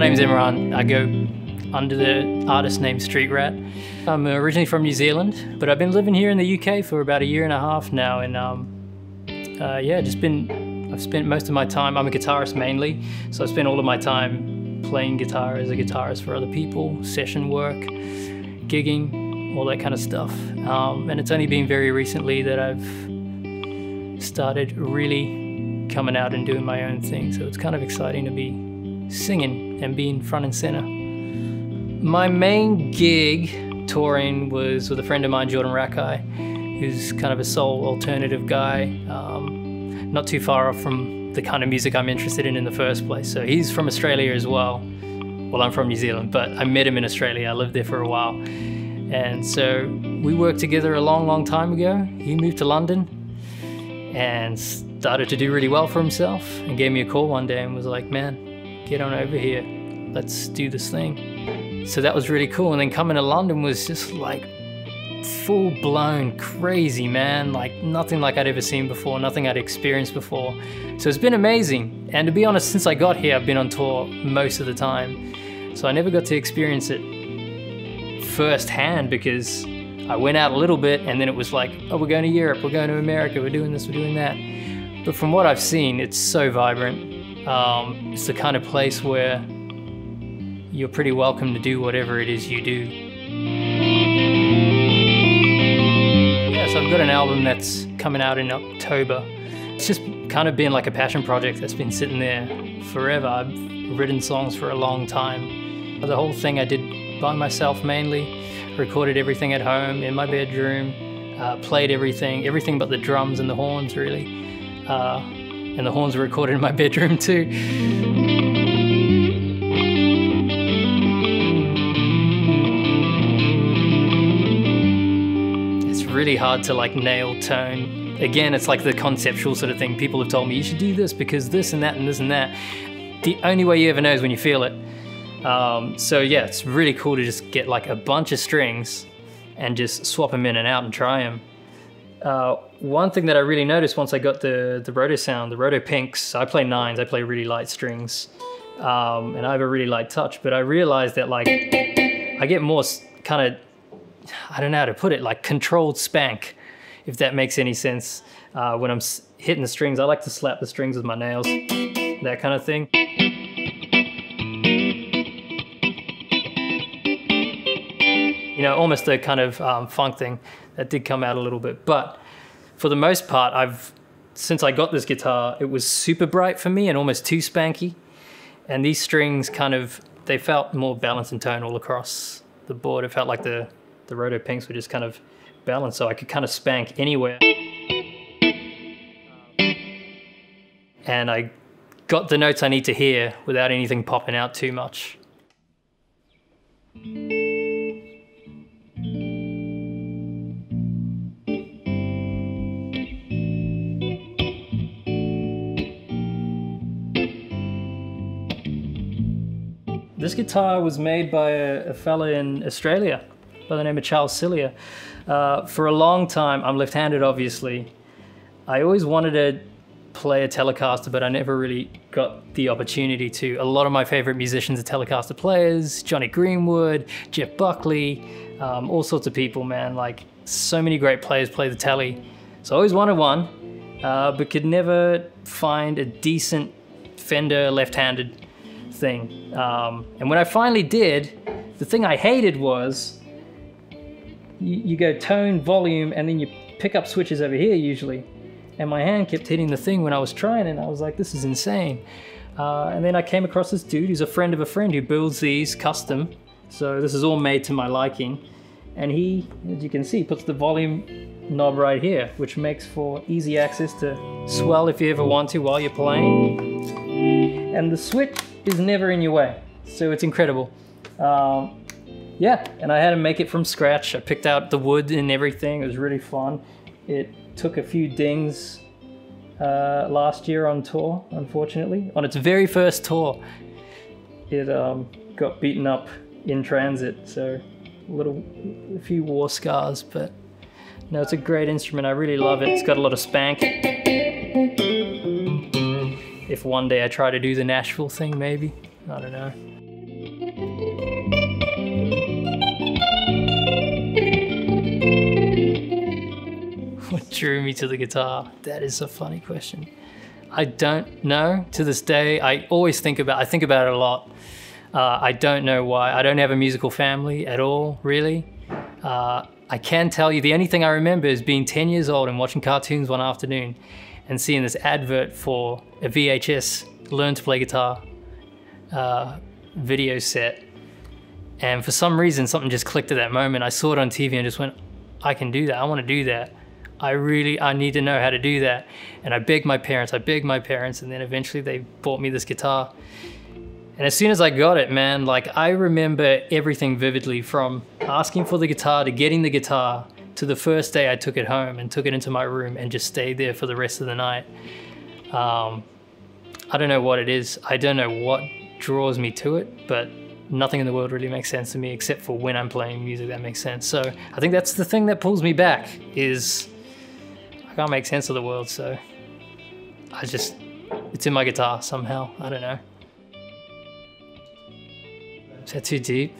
name's Imraan. I go under the artist name Street Rat. I'm originally from New Zealand, but I've been living here in the UK for about 1.5 years now, and yeah, I've spent most of my time, I'm a guitarist mainly, so I spent all of my time playing guitar as a guitarist for other people, session work, gigging, all that kind of stuff. And it's only been very recently that I've started really coming out and doing my own thing, so it's kind of exciting to be singing and being front and center. My main gig touring was with a friend of mine, Jordan Rakai, who's kind of a soul alternative guy, not too far off from the kind of music I'm interested in the first place. So he's from Australia as well. Well, I'm from New Zealand, but I met him in Australia. I lived there for a while. And so we worked together a long time ago. He moved to London and started to do really well for himself and gave me a call one day and was like, man, get on over here, let's do this thing. So that was really cool. And then coming to London was just like full-blown crazy, man. Like nothing like I'd ever seen before, nothing I'd experienced before. So it's been amazing. And to be honest, since I got here, I've been on tour most of the time. So I never got to experience it firsthand because I went out a little bit and then it was like, oh, we're going to Europe, we're going to America, we're doing this, we're doing that. But from what I've seen, it's so vibrant. It's the kind of place where you're pretty welcome to do whatever it is you do. Yeah, so I've got an album that's coming out in October. It's just kind of been like a passion project that's been sitting there forever. I've written songs for a long time. The whole thing I did by myself mainly, recorded everything at home in my bedroom, played everything but the drums and the horns really. And the horns were recorded in my bedroom too. It's really hard to like nail tone. Again, it's like the conceptual sort of thing. People have told me you should do this because this and that and this and that. The only way you ever know is when you feel it. So yeah, it's really cool to just get like a bunch of strings and just swap them in and out and try them. One thing that I really noticed once I got the Rotosound, the Roto Pinks, I play nines, I play really light strings, and I have a really light touch, but I realized that like, I get more kind of, I don't know how to put it, like controlled spank, if that makes any sense. When I'm hitting the strings, I like to slap the strings with my nails, that kind of thing. You know, almost a kind of funk thing that did come out a little bit, but for the most part, since I got this guitar, it was super bright for me and almost too spanky. And these strings kind of, they felt more balanced and tone all across the board. It felt like the Roto Pinks were just kind of balanced, so I could kind of spank anywhere. And I got the notes I need to hear without anything popping out too much. This guitar was made by a fella in Australia by the name of Charles Cilia. For a long time, I'm left-handed obviously. I always wanted to play a Telecaster, but I never really got the opportunity to. A lot of my favorite musicians are Telecaster players, Johnny Greenwood, Jeff Buckley, all sorts of people, man. Like so many great players play the Tele. So I always wanted one, but could never find a decent Fender left-handed thing. And when I finally did, the thing I hated was you go tone, volume, and then you pick up switches over here usually. And my hand kept hitting the thing when I was trying, and I was like, this is insane. And then I came across this dude who's a friend of a friend who builds these custom. So this is all made to my liking. And he, as you can see, puts the volume knob right here, which makes for easy access to swell if you ever want to while you're playing. And the switch is never in your way, so it's incredible. Yeah, and I had to make it from scratch. I picked out the wood and everything. It was really fun. It took a few dings last year on tour, unfortunately. On its very first tour, it got beaten up in transit, so a few war scars, but no, it's a great instrument. I really love it. It's got a lot of spank. If one day I try to do the Nashville thing, maybe. I don't know. What drew me to the guitar? That is a funny question. I don't know. To this day, I think about it a lot. I don't know why. I don't have a musical family at all, really. I can tell you, the only thing I remember is being 10 years old and watching cartoons one afternoon and seeing this advert for a VHS Learn to Play Guitar video set. And for some reason, something just clicked at that moment. I saw it on TV and just went, I can do that. I want to do that. I need to know how to do that. And I begged my parents, and then eventually they bought me this guitar. And as soon as I got it, man, like I remember everything vividly, from asking for the guitar to getting the guitar to the first day I took it home and took it into my room and just stayed there for the rest of the night. I don't know what it is. I don't know what draws me to it, but nothing in the world really makes sense to me except for when I'm playing music that makes sense. So I think that's the thing that pulls me back, is I can't make sense of the world, so it's in my guitar somehow. I don't know. Is that too deep?